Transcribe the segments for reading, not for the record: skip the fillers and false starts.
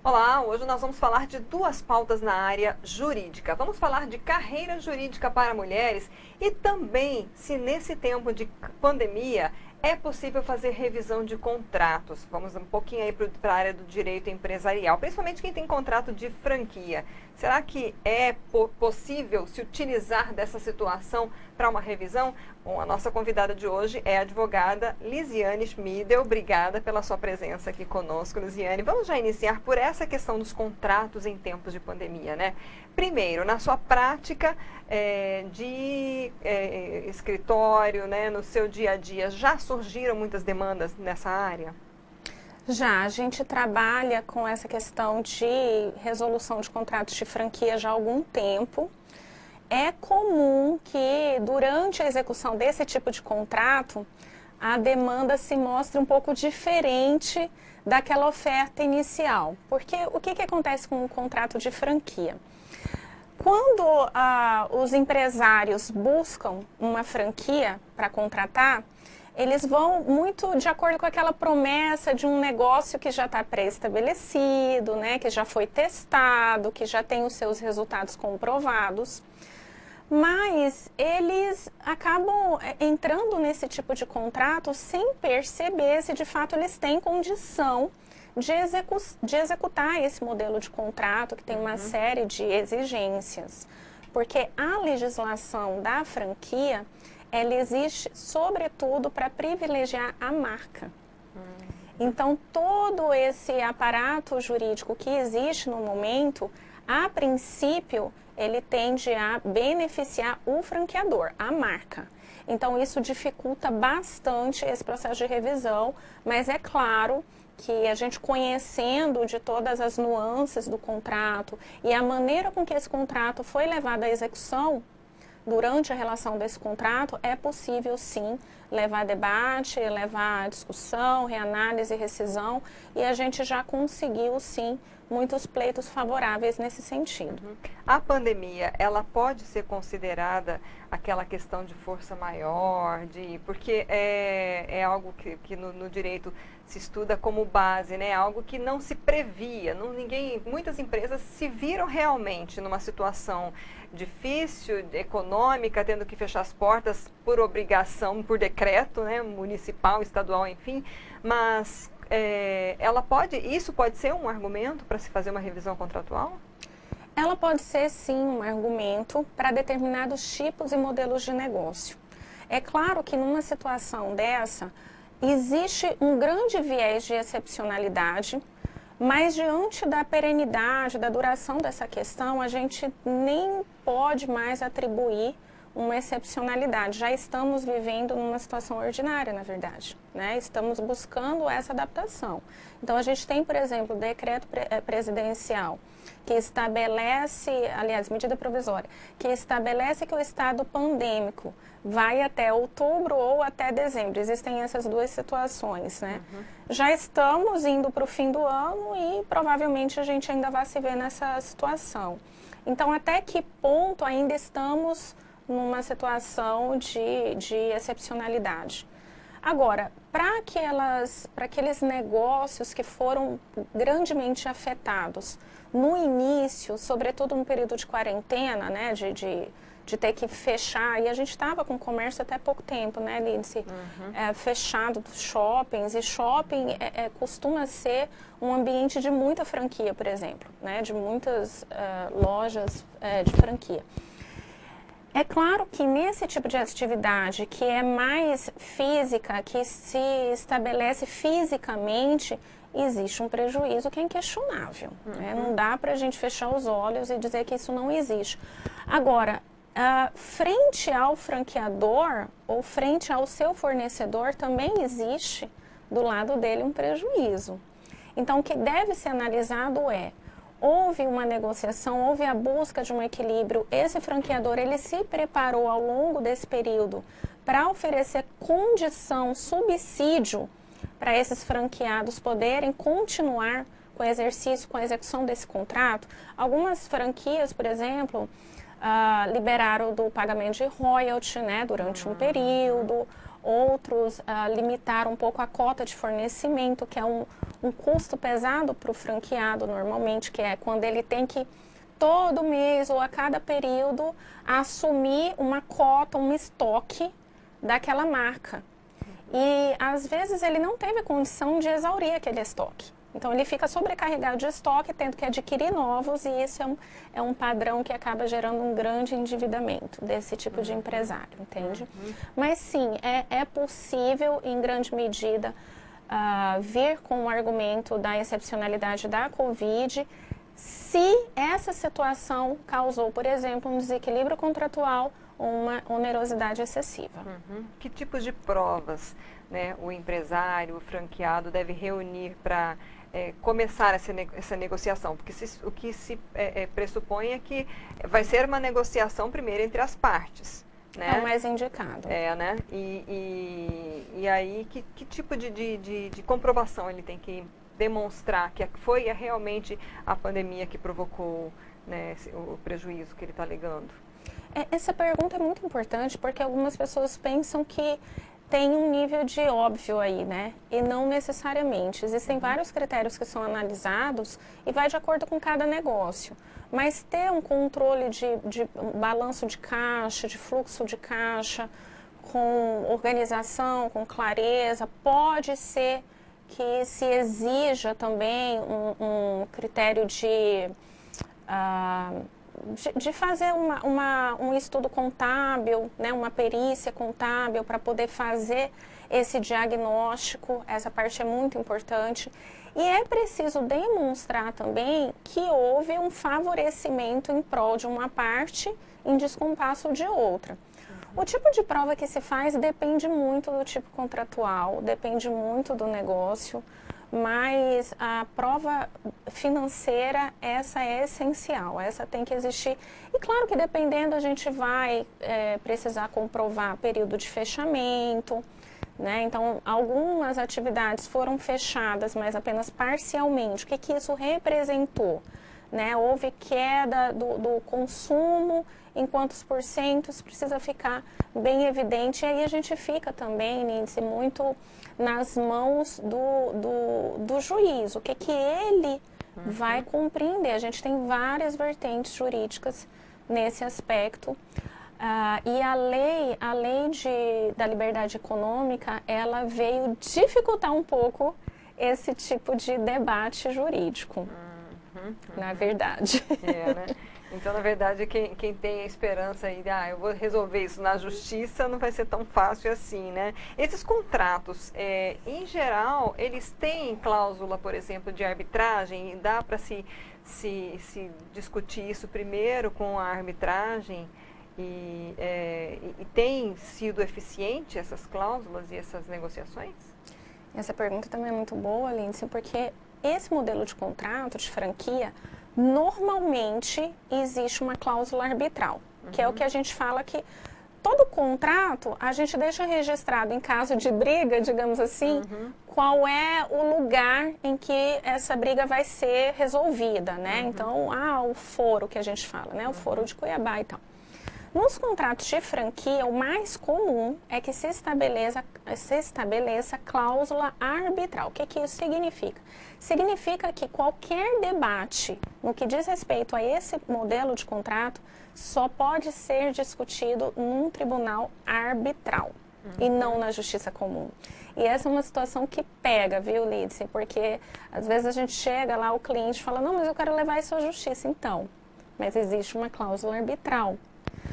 Olá, hoje nós vamos falar de duas pautas na área jurídica. Vamos falar de carreira jurídica para mulheres e também se nesse tempo de pandemia é possível fazer revisão de contratos. Vamos um pouquinho aí para a área do direito empresarial, principalmente quem tem contrato de franquia. Será que é possível se utilizar dessa situação para uma revisão? Bom, a nossa convidada de hoje é a advogada Lisiane Schmidel. Obrigada pela sua presença aqui conosco, Lisiane. Vamos já iniciar por essa questão dos contratos em tempos de pandemia, né? Primeiro, na sua prática de escritório, né, no seu dia a dia, já surgiram muitas demandas nessa área? Já, a gente trabalha com essa questão de resolução de contratos de franquia já há algum tempo. É comum que durante a execução desse tipo de contrato, a demanda se mostre um pouco diferente daquela oferta inicial. Porque o que acontece com o contrato de franquia? Quando os empresários buscam uma franquia para contratar, eles vão muito de acordo com aquela promessa de um negócio que já está pré-estabelecido, né, que já foi testado, que já tem os seus resultados comprovados. Mas eles acabam entrando nesse tipo de contrato sem perceber se de fato eles têm condição de executar esse modelo de contrato, que tem uma série de exigências. Porque a legislação da franquia, ela existe sobretudo para privilegiar a marca. Então, todo esse aparato jurídico que existe no momento, a princípio, ele tende a beneficiar o franqueador, a marca. Então, isso dificulta bastante esse processo de revisão, mas é claro que a gente conhecendo de todas as nuances do contrato e a maneira com que esse contrato foi levado à execução, durante a relação desse contrato, é possível sim levar a debate, levar a discussão, reanálise, rescisão, e a gente já conseguiu sim muitos pleitos favoráveis nesse sentido. A pandemia, ela pode ser considerada aquela questão de força maior, porque é algo que no direito se estuda como base, né? Algo que não se previa, muitas empresas se viram realmente numa situação difícil, econômica, tendo que fechar as portas por obrigação, por decreto, né? Municipal, estadual, enfim, mas isso pode ser um argumento para se fazer uma revisão contratual? Ela pode ser sim um argumento para determinados tipos e modelos de negócio. É claro que numa situação dessa, existe um grande viés de excepcionalidade, mas diante da perenidade, da duração dessa questão, a gente nem pode mais atribuir uma excepcionalidade. Já estamos vivendo numa situação ordinária, na verdade, né? Estamos buscando essa adaptação. Então, a gente tem, por exemplo, o decreto presidencial que estabelece, aliás, medida provisória, que estabelece que o estado pandêmico vai até outubro ou até dezembro. Existem essas duas situações, né? Já estamos indo para o fim do ano e provavelmente a gente ainda vai se ver nessa situação. Então, até que ponto ainda estamos numa situação de excepcionalidade? Agora, para aqueles negócios que foram grandemente afetados no início, sobretudo no período de quarentena, né, de ter que fechar, e a gente estava com comércio até pouco tempo, né, Lindsay? Fechado dos shoppings, e shopping costuma ser um ambiente de muita franquia, por exemplo, né, de muitas lojas de franquia. É claro que nesse tipo de atividade que é mais física, que se estabelece fisicamente, existe um prejuízo que é inquestionável. Né? Não dá para a gente fechar os olhos e dizer que isso não existe. Agora, frente ao franqueador ou frente ao seu fornecedor, também existe do lado dele um prejuízo. Então, o que deve ser analisado houve uma negociação, houve a busca de um equilíbrio, esse franqueador ele se preparou ao longo desse período para oferecer condição, subsídio para esses franqueados poderem continuar com o exercício, com a execução desse contrato. Algumas franquias, por exemplo, liberaram do pagamento de royalty, né, durante um período. outros limitaram um pouco a cota de fornecimento, que é um custo pesado para o franqueado normalmente, que é quando ele tem que todo mês ou a cada período assumir uma cota, um estoque daquela marca. E às vezes ele não teve condição de exaurir aquele estoque. Então ele fica sobrecarregado de estoque, tendo que adquirir novos, e isso é um padrão que acaba gerando um grande endividamento desse tipo de empresário, entende? Mas sim, é possível em grande medida vir com o argumento da excepcionalidade da Covid, se essa situação causou, por exemplo, um desequilíbrio contratual ou uma onerosidade excessiva. Que tipos de provas, né, o empresário, o franqueado deve reunir para começar essa negociação? Porque o que se pressupõe é que vai ser uma negociação primeiro entre as partes. Né? É o mais indicado. Né? E aí, que tipo de comprovação ele tem que demonstrar que foi realmente a pandemia que provocou, né, o prejuízo que ele está alegando? Essa pergunta é muito importante porque algumas pessoas pensam que tem um nível de óbvio aí, né? E não necessariamente. Existem vários critérios que são analisados e vai de acordo com cada negócio. Mas ter um controle de balanço de caixa, de fluxo de caixa, com organização, com clareza, pode ser que se exija também um critério de fazer um estudo contábil, né, uma perícia contábil para poder fazer esse diagnóstico. Essa parte é muito importante. E é preciso demonstrar também que houve um favorecimento em prol de uma parte em descompasso de outra. O tipo de prova que se faz depende muito do tipo contratual, depende muito do negócio, mas a prova financeira, essa é essencial, essa tem que existir. E claro que dependendo a gente vai precisar comprovar período de fechamento, né? Então algumas atividades foram fechadas, mas apenas parcialmente. O que isso representou? Né? Houve queda do consumo, em quantos porcentos, precisa ficar bem evidente. E aí a gente fica também, Lindsay, muito nas mãos do juiz, o que ele vai compreender. A gente tem várias vertentes jurídicas nesse aspecto. E a lei da liberdade econômica, ela veio dificultar um pouco esse tipo de debate jurídico, na verdade. Né? Então, na verdade, quem tem a esperança aí de, eu vou resolver isso na justiça, não vai ser tão fácil assim, né? Esses contratos, em geral, eles têm cláusula, por exemplo, de arbitragem, e dá para se discutir isso primeiro com a arbitragem, e tem sido eficiente essas cláusulas e essas negociações? Essa pergunta também é muito boa, Lindsay, porque esse modelo de contrato, de franquia, normalmente existe uma cláusula arbitral, que é o que a gente fala que todo contrato a gente deixa registrado em caso de briga, digamos assim, qual é o lugar em que essa briga vai ser resolvida, né? Então, o foro que a gente fala, né? O foro de Cuiabá e tal. Nos contratos de franquia, o mais comum é que se estabeleça cláusula arbitral. O que isso significa? Significa que qualquer debate no que diz respeito a esse modelo de contrato só pode ser discutido num tribunal arbitral e não na justiça comum. E essa é uma situação que pega, viu, Lindsay? Porque às vezes a gente chega lá, o cliente fala, não, mas eu quero levar isso à justiça. Então, mas existe uma cláusula arbitral.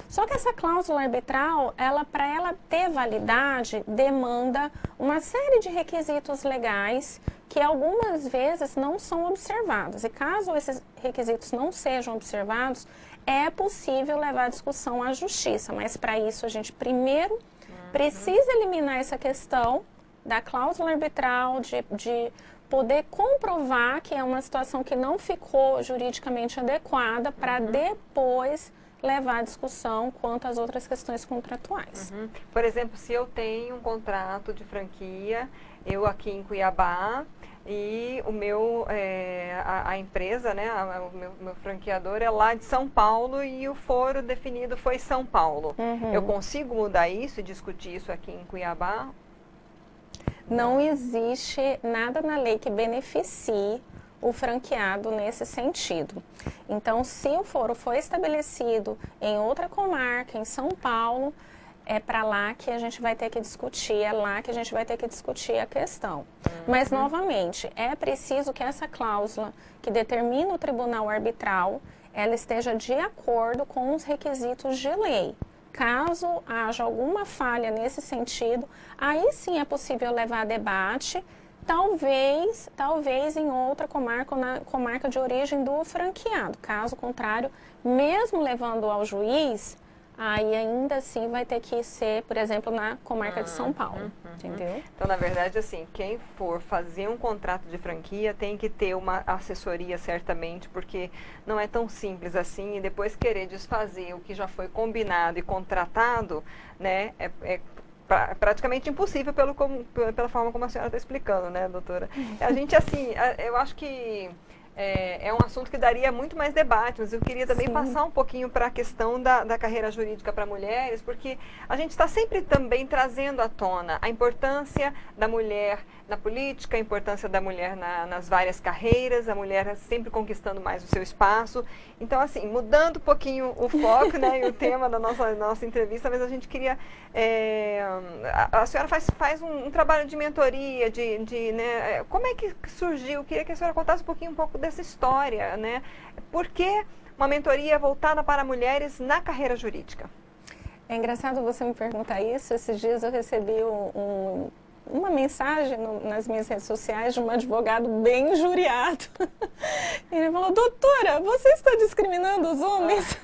Só que essa cláusula arbitral, para ela ter validade, demanda uma série de requisitos legais que algumas vezes não são observados. E caso esses requisitos não sejam observados, é possível levar a discussão à justiça. Mas para isso a gente primeiro precisa eliminar essa questão da cláusula arbitral, de poder comprovar que é uma situação que não ficou juridicamente adequada para depois levar a discussão quanto às outras questões contratuais. Por exemplo, se eu tenho um contrato de franquia, eu aqui em Cuiabá, E o meu, a empresa, né, o meu franqueador é lá de São Paulo e o foro definido foi São Paulo. Eu consigo mudar isso e discutir isso aqui em Cuiabá? Não existe nada na lei que beneficie o franqueado nesse sentido. Então, se o foro foi estabelecido em outra comarca, em São Paulo, é para lá que a gente vai ter que discutir, é lá que a gente vai ter que discutir a questão. Mas, novamente, é preciso que essa cláusula que determina o tribunal arbitral, ela esteja de acordo com os requisitos de lei. Caso haja alguma falha nesse sentido, aí sim é possível levar a debate, talvez em outra comarca ou na comarca de origem do franqueado. Caso contrário, mesmo levando ao juiz, aí ainda assim vai ter que ser, por exemplo, na comarca de São Paulo, entendeu? Então, na verdade, assim, quem for fazer um contrato de franquia tem que ter uma assessoria, certamente, porque não é tão simples assim, e depois querer desfazer o que já foi combinado e contratado, né, é praticamente impossível pela forma como a senhora está explicando, né, doutora? A gente, assim, eu acho que é um assunto que daria muito mais debate, mas eu queria também passar um pouquinho para a questão da carreira jurídica para mulheres, porque a gente está sempre também trazendo à tona a importância da mulher na política, a importância da mulher nas várias carreiras, a mulher sempre conquistando mais o seu espaço. Então, assim, mudando um pouquinho o foco, né, e o tema da nossa entrevista, mas a gente queria... a senhora faz um trabalho de mentoria, né, como é que surgiu? Eu queria que a senhora contasse um pouco dessa história, né? Por que uma mentoria voltada para mulheres na carreira jurídica? É engraçado você me perguntar isso. Esses dias eu recebi uma mensagem nas minhas redes sociais de um advogado bem injuriado. Ele falou: doutora, você está discriminando os homens?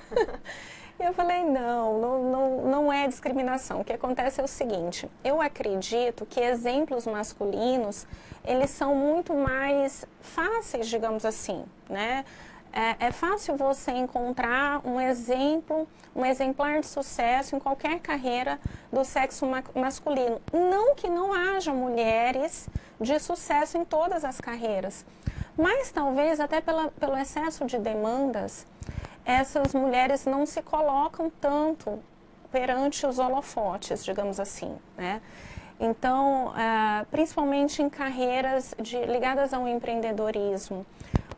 E eu falei: não é discriminação. O que acontece é o seguinte: eu acredito que exemplos masculinos, eles são muito mais fáceis, digamos assim, né? É fácil você encontrar um exemplar de sucesso em qualquer carreira do sexo masculino. Não que não haja mulheres de sucesso em todas as carreiras, mas talvez até pelo excesso de demandas, essas mulheres não se colocam tanto perante os holofotes, digamos assim, né? Então, principalmente em carreiras ligadas ao empreendedorismo,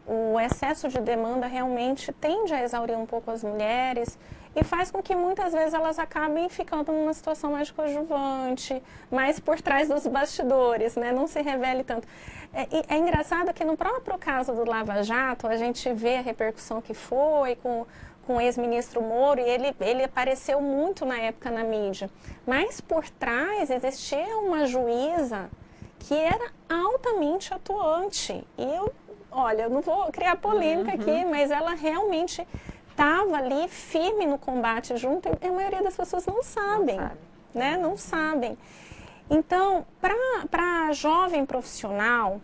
o excesso de demanda realmente tende a exaurir um pouco as mulheres e faz com que muitas vezes elas acabem ficando numa situação mais coadjuvante, mais por trás dos bastidores, né? Não se revele tanto. É engraçado que no próprio caso do Lava Jato, a gente vê a repercussão que foi com o ex-ministro Moro, e ele apareceu muito na época na mídia. Mas por trás existia uma juíza que era altamente atuante. E olha, eu não vou criar polêmica aqui, mas ela realmente estava ali firme no combate junto, e a maioria das pessoas não sabem, né? Não sabem. Então, para a jovem profissional,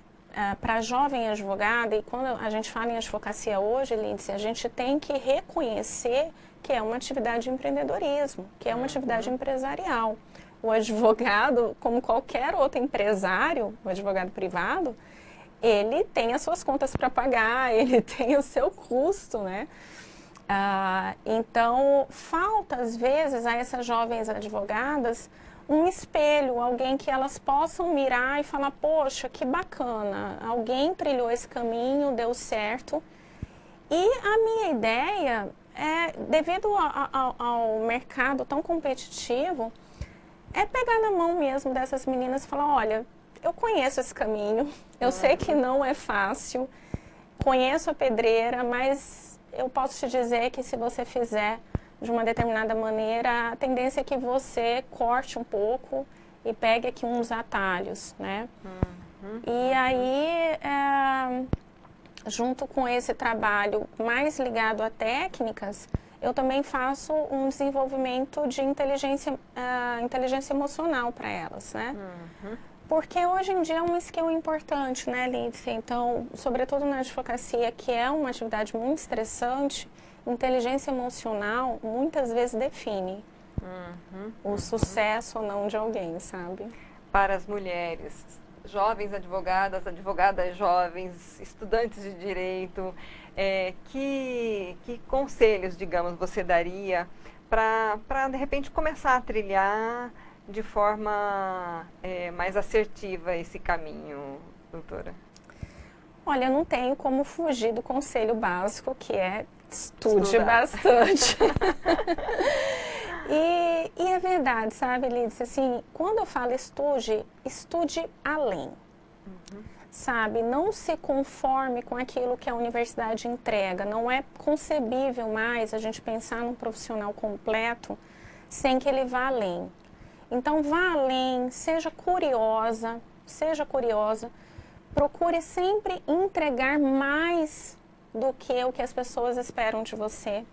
para a jovem advogada, e quando a gente fala em advocacia hoje, Lindsay, a gente tem que reconhecer que é uma atividade de empreendedorismo, que é uma atividade empresarial. O advogado, como qualquer outro empresário, o advogado privado, ele tem as suas contas para pagar, ele tem o seu custo, né? Então, falta às vezes a essas jovens advogadas um espelho, alguém que elas possam mirar e falar: poxa, que bacana, alguém trilhou esse caminho, deu certo. E a minha ideia devido ao mercado tão competitivo, é pegar na mão mesmo dessas meninas e falar: olha, eu conheço esse caminho, eu sei que não é fácil, conheço a pedreira, mas eu posso te dizer que se você fizer de uma determinada maneira, a tendência é que você corte um pouco e pegue aqui uns atalhos, né? E aí, junto com esse trabalho mais ligado a técnicas, eu também faço um desenvolvimento de inteligência emocional para elas, né? Porque hoje em dia é uma skill importante, né, Lindsay? Então, sobretudo na advocacia, que é uma atividade muito estressante, inteligência emocional muitas vezes define o sucesso ou não de alguém, sabe? Para as mulheres, jovens advogadas, advogadas jovens, estudantes de direito, que conselhos, digamos, você daria para de repente começar a trilhar de forma mais assertiva esse caminho, doutora? Olha, não tenho como fugir do conselho básico, que é estude bastante. E é verdade, sabe, Lídice, assim, quando eu falo estude, estude além. Sabe, não se conforme com aquilo que a universidade entrega. Não é concebível mais a gente pensar num profissional completo sem que ele vá além. Então, vá além, seja curiosa, procure sempre entregar mais do que o que as pessoas esperam de você.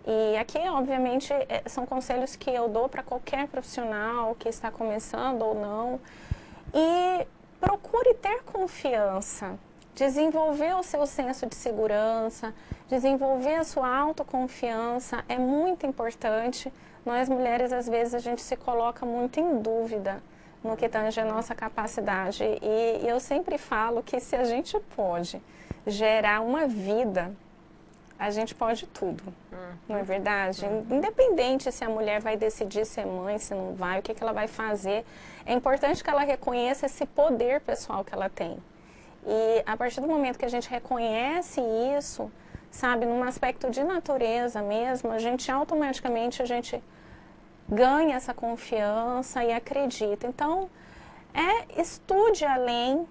E aqui, obviamente, são conselhos que eu dou para qualquer profissional que está começando ou não. E procure ter confiança, desenvolver o seu senso de segurança, desenvolver a sua autoconfiança, é muito importante. Nós mulheres, às vezes, a gente se coloca muito em dúvida no que tange a nossa capacidade. E eu sempre falo que se a gente pode gerar uma vida, a gente pode tudo, não é verdade? Independente se a mulher vai decidir ser mãe, se não vai, o que ela vai fazer, é importante que ela reconheça esse poder pessoal que ela tem. E a partir do momento que a gente reconhece isso, sabe, num aspecto de natureza mesmo, a gente automaticamente ganha essa confiança e acredita. Então, estude além,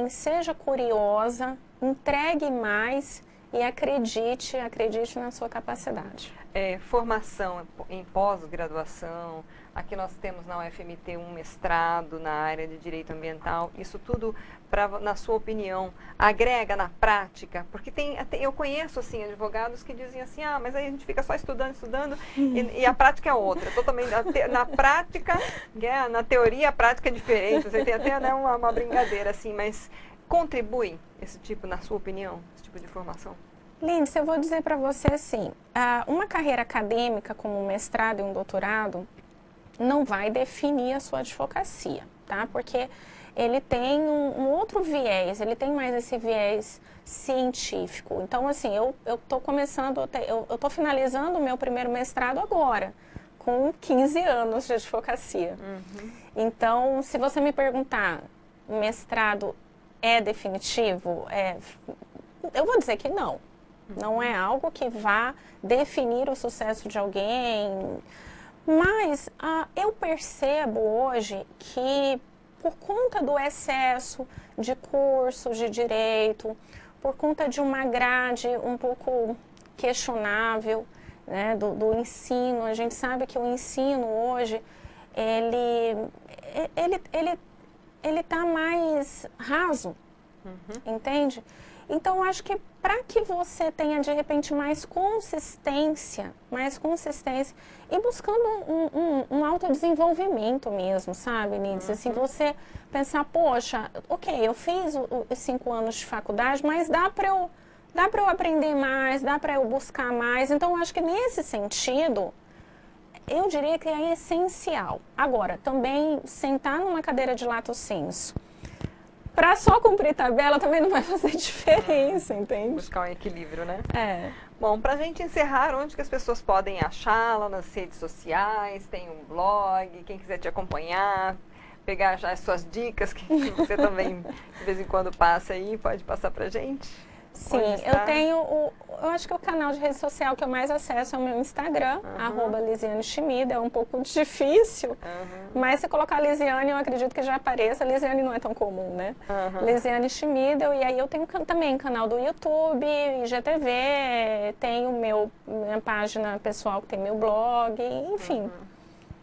seja curiosa, entregue mais e acredite na sua capacidade. Formação em pós-graduação, aqui nós temos na UFMT um mestrado na área de direito ambiental, isso tudo, na sua opinião, agrega na prática? Porque eu conheço assim, advogados que dizem assim, mas aí a gente fica só estudando, e a prática é outra, totalmente, na prática, na teoria a prática é diferente, você tem até uma brincadeira assim, mas contribui esse tipo, na sua opinião, esse tipo de formação? Lídice, eu vou dizer para você assim, uma carreira acadêmica como um mestrado e um doutorado não vai definir a sua advocacia, tá? Porque ele tem um outro viés, ele tem mais esse viés científico. Então, assim, eu estou finalizando o meu primeiro mestrado agora, com 15 anos de advocacia. Então, se você me perguntar, mestrado é definitivo? Eu vou dizer que não. Não é algo que vá definir o sucesso de alguém. Mas eu percebo hoje que, por conta do excesso de cursos de direito, por conta de uma grade um pouco questionável, né, do ensino, a gente sabe que o ensino hoje, ele tá mais raso, entende? Então, eu acho que para que você tenha, de repente, mais consistência e buscando um autodesenvolvimento mesmo, sabe, Lídice? Assim, você pensar, poxa, ok, eu fiz os 5 anos de faculdade, mas dá para eu aprender mais, dá para eu buscar mais. Então, eu acho que nesse sentido, eu diria que é essencial. Agora, também sentar numa cadeira de lato sensu, para só cumprir tabela também não vai fazer diferença, entende? Buscar um equilíbrio, né? Bom, para a gente encerrar, onde que as pessoas podem achá-la? Nas redes sociais, tem um blog, quem quiser te acompanhar, pegar já as suas dicas, que você também de vez em quando passa aí, pode passar pra gente? Sim, eu tenho eu acho que o canal de rede social que eu mais acesso é o meu Instagram, @Lisiane Schmid, é um pouco difícil, mas se colocar Lisiane, eu acredito que já apareça. Lisiane não é tão comum, né? Lisiane Schmid, e aí eu tenho também canal do YouTube, IGTV, tenho minha página pessoal que tem meu blog, enfim.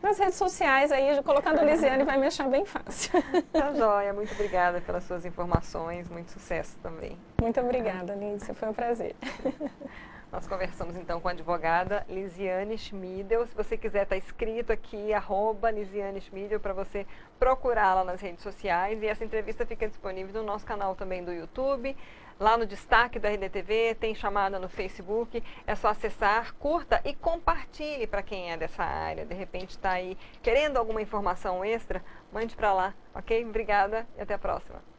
Nas redes sociais aí, colocando Lisiane vai me achar bem fácil. Tá joia, muito obrigada pelas suas informações, muito sucesso também. Muito obrigada, Lídice, foi um prazer. Nós conversamos então com a advogada Lisiane Schmidl. Se você quiser, está escrito aqui, @Lisiane Schmidl, para você procurá-la nas redes sociais. E essa entrevista fica disponível no nosso canal também do YouTube, lá no destaque da RDTV, tem chamada no Facebook. É só acessar, curta e compartilhe para quem é dessa área. De repente está aí querendo alguma informação extra, mande para lá, ok? Obrigada e até a próxima.